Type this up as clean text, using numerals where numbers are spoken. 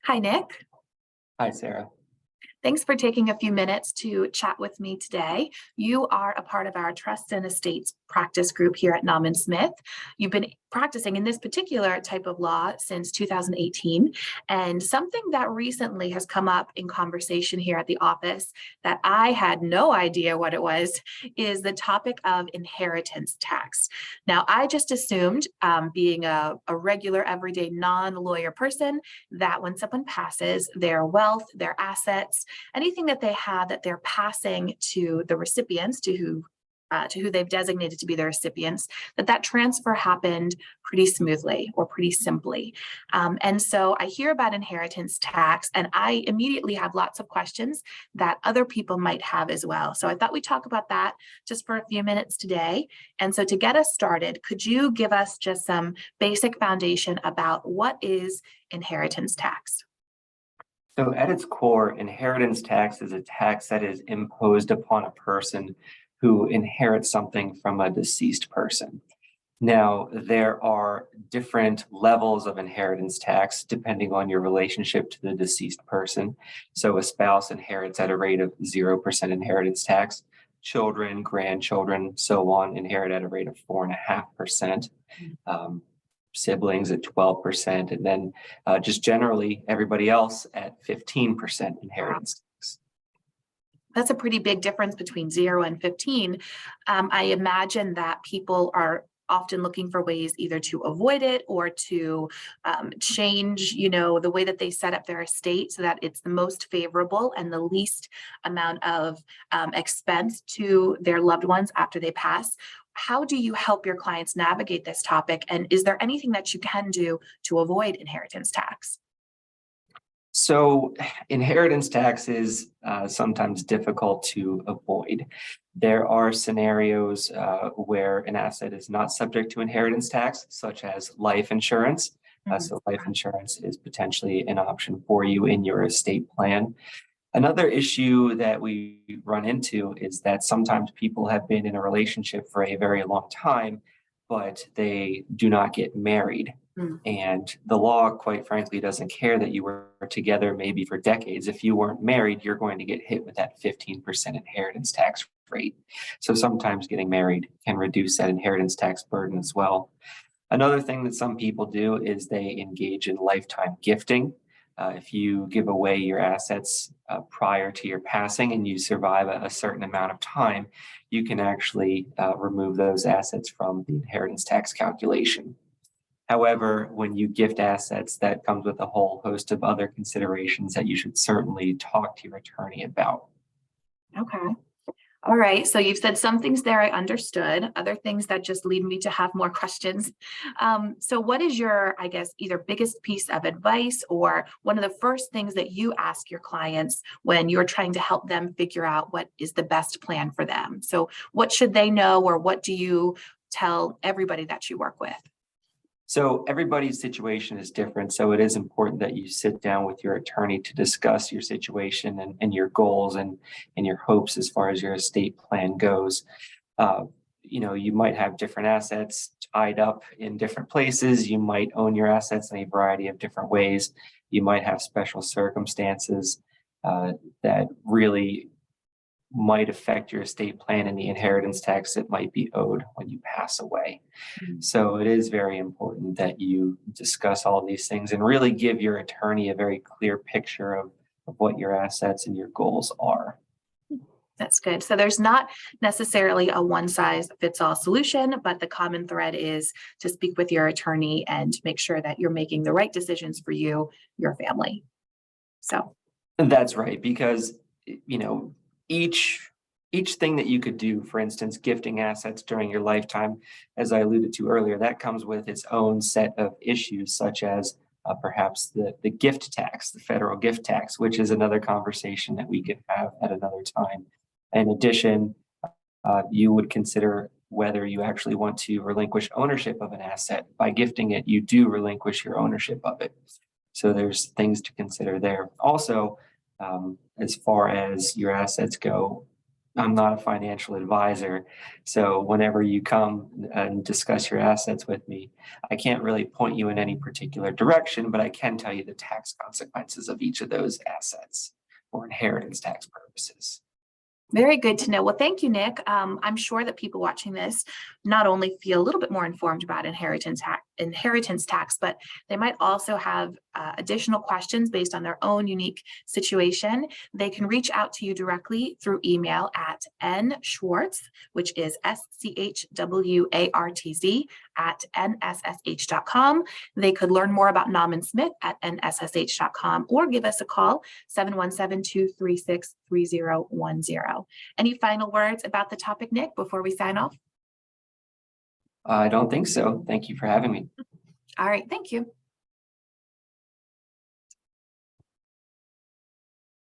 Hi, Nick. Hi, Sarah. Thanks for taking a few minutes to chat with me today. You are a part of our trust and estates practice group here at Nauman Smith. You've been practicing in this particular type of law since 2018. And something that recently has come up in conversation here at the office that I had no idea what it was is the topic of inheritance tax. Now, I just assumed, being a regular, everyday, non lawyer person, that when someone passes, their wealth, their assets, anything that they have that they're passing to the recipients, to who they've designated to be the recipients, that transfer happened pretty smoothly or pretty simply. And so I hear about inheritance tax, and I immediately have lots of questions that other people might have as well. So I thought we'd talk about that just for a few minutes today. And so to get us started, could you give us just some basic foundation about what is inheritance tax? So, at its core, inheritance tax is a tax that is imposed upon a person who inherits something from a deceased person. Now, there are different levels of inheritance tax depending on your relationship to the deceased person. So, a spouse inherits at a rate of 0% inheritance tax. Children, grandchildren, so on, inherit at a rate of 4.5%. Um, Siblings at 12%, and then just generally everybody else at 15% inheritance tax. That's a pretty big difference between 0 and 15. I imagine that people are often looking for ways either to avoid it or to change, the way that they set up their estate so that it's the most favorable and the least amount of expense to their loved ones after they pass. How do you help your clients navigate this topic? And is there anything that you can do to avoid inheritance tax? So, inheritance tax is sometimes difficult to avoid. There are scenarios where an asset is not subject to inheritance tax, such as life insurance. Mhm. So, life insurance is potentially an option for you in your estate plan. Another issue that we run into is that sometimes people have been in a relationship for a very long time, but they do not get married. Mm. And the law, quite frankly, doesn't care that you were together maybe for decades. If you weren't married, you're going to get hit with that 15% inheritance tax rate. So sometimes getting married can reduce that inheritance tax burden as well. Another thing that some people do is they engage in lifetime gifting. If you give away your assets prior to your passing and you survive a certain amount of time, you can actually remove those assets from the inheritance tax calculation. However, when you gift assets, that comes with a whole host of other considerations that you should certainly talk to your attorney about. Okay. All right. So you've said some things there I understood, other things that just lead me to have more questions. So, what is your, I guess, either biggest piece of advice or one of the first things that you ask your clients when you're trying to help them figure out what is the best plan for them? So, what should they know, or what do you tell everybody that you work with? So everybody's situation is different. So it is important that you sit down with your attorney to discuss your situation and your goals and your hopes as far as your estate plan goes. Uh, you might have different assets tied up in different places. You might own your assets in a variety of different ways. You might have special circumstances that really might affect your estate plan and the inheritance tax that might be owed when you pass away. Mhm. So it is very important that you discuss all these things and really give your attorney a very clear picture of what your assets and your goals are. That's good. So there's not necessarily a one size fits all solution, but the common thread is to speak with your attorney and make sure that you're making the right decisions for you, your family. So, And that's right, because you know each each thing that you could do, for instance, gifting assets during your lifetime, as I alluded to earlier, that comes with its own set of issues, such as perhaps the gift tax, the federal gift tax, which is another conversation that we could have at another time. In addition, you would consider whether you actually want to relinquish ownership of an asset. By gifting it, you do relinquish your ownership of it. So there's things to consider there. Also, as far as your assets go, I'm not a financial advisor. So whenever you come and discuss your assets with me, I can't really point you in any particular direction, but I can tell you the tax consequences of each of those assets for inheritance tax purposes. Very good to know. Well, thank you, Nick. I'm sure that people watching this not only feel a little bit more informed about inheritance tax, but they might also have additional questions based on their own unique situation. They can reach out to you directly through email at nschwartz, which is SCHWARTZ at NSSH.com. They could learn more about Nauman Smith at NSSH.com or give us a call, 717-236-3010. Any final words about the topic, Nick, before we sign off? I don't think so. Thank you for having me. All right, thank you.